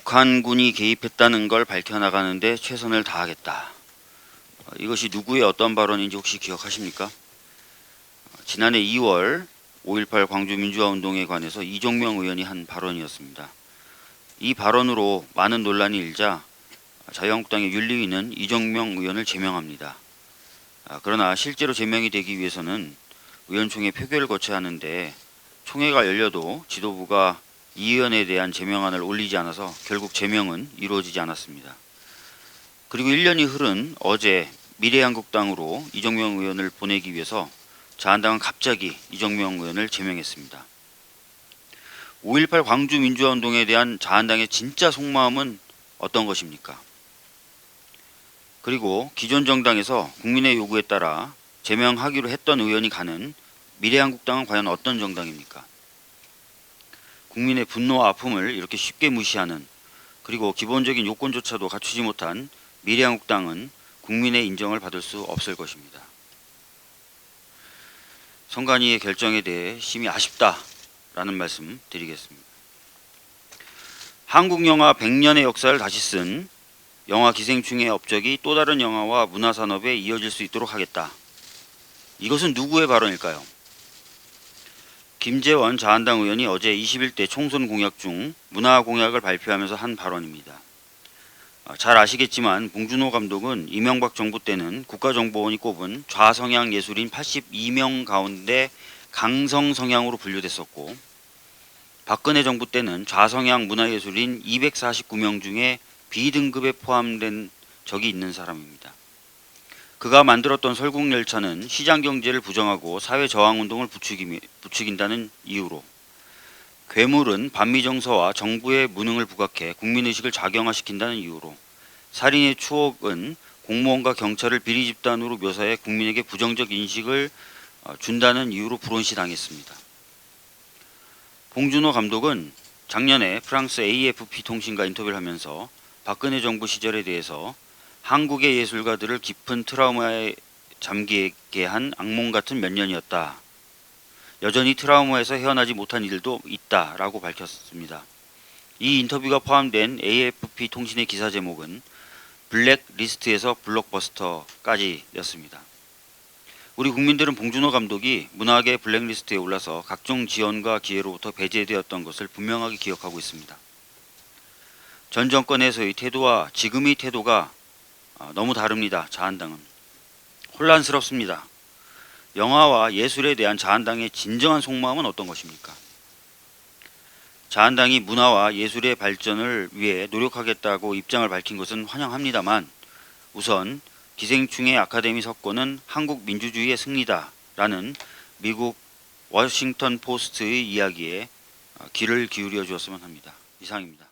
북한군이 개입했다는 걸 밝혀나가는데 최선을 다하겠다. 이것이 누구의 어떤 발언인지 혹시 기억하십니까? 지난해 2월 5.18 광주민주화운동에 관해서 이종명 의원이 한 발언이었습니다. 이 발언으로 많은 논란이 일자 자유한국당의 윤리위는 이종명 의원을 제명합니다. 그러나 실제로 제명이 되기 위해서는 의원총회 표결을 거쳐야 하는데 총회가 열려도 지도부가 이 의원에 대한 제명안을 올리지 않아서 결국 제명은 이루어지지 않았습니다. 그리고 1년이 흐른 어제 미래한국당으로 이종명 의원을 보내기 위해서 자한당은 갑자기 이종명 의원을 제명했습니다. 5.18 광주민주화운동에 대한 자한당의 진짜 속마음은 어떤 것입니까? 그리고 기존 정당에서 국민의 요구에 따라 제명하기로 했던 의원이 가는 미래한국당은 과연 어떤 정당입니까? 국민의 분노와 아픔을 이렇게 쉽게 무시하는, 그리고 기본적인 요건조차도 갖추지 못한 미래한국당은 국민의 인정을 받을 수 없을 것입니다. 선관위의 결정에 대해 심히 아쉽다라는 말씀 드리겠습니다. 한국 영화 100년의 역사를 다시 쓴 영화 기생충의 업적이 또 다른 영화와 문화산업에 이어질 수 있도록 하겠다. 이것은 누구의 발언일까요? 김재원 자한당 의원이 어제 21대 총선 공약 중 문화 공약을 발표하면서 한 발언입니다. 잘 아시겠지만 봉준호 감독은 이명박 정부 때는 국가정보원이 꼽은 좌성향 예술인 82명 가운데 강성 성향으로 분류됐었고, 박근혜 정부 때는 좌성향 문화예술인 249명 중에 B등급에 포함된 적이 있는 사람입니다. 그가 만들었던 설국열차는 시장경제를 부정하고 사회저항운동을 부추긴다는 이유로, 괴물은 반미정서와 정부의 무능을 부각해 국민의식을 작용화시킨다는 이유로, 살인의 추억은 공무원과 경찰을 비리 집단으로 묘사해 국민에게 부정적 인식을 준다는 이유로 불온시 당했습니다. 봉준호 감독은 작년에 프랑스 AFP 통신과 인터뷰를 하면서 박근혜 정부 시절에 대해서 한국의 예술가들을 깊은 트라우마에 잠기게 한 악몽 같은 몇 년이었다. 여전히 트라우마에서 헤어나지 못한 일도 있다라고 밝혔습니다. 이 인터뷰가 포함된 AFP 통신의 기사 제목은 블랙리스트에서 블록버스터까지였습니다. 우리 국민들은 봉준호 감독이 문학의 블랙리스트에 올라서 각종 지원과 기회로부터 배제되었던 것을 분명하게 기억하고 있습니다. 전 정권에서의 태도와 지금의 태도가 너무 다릅니다. 자한당은 혼란스럽습니다. 영화와 예술에 대한 자한당의 진정한 속마음은 어떤 것입니까? 자한당이 문화와 예술의 발전을 위해 노력하겠다고 입장을 밝힌 것은 환영합니다만, 우선 기생충의 아카데미 석권은 한국 민주주의의 승리다라는 미국 워싱턴 포스트의 이야기에 귀를 기울여 주었으면 합니다. 이상입니다.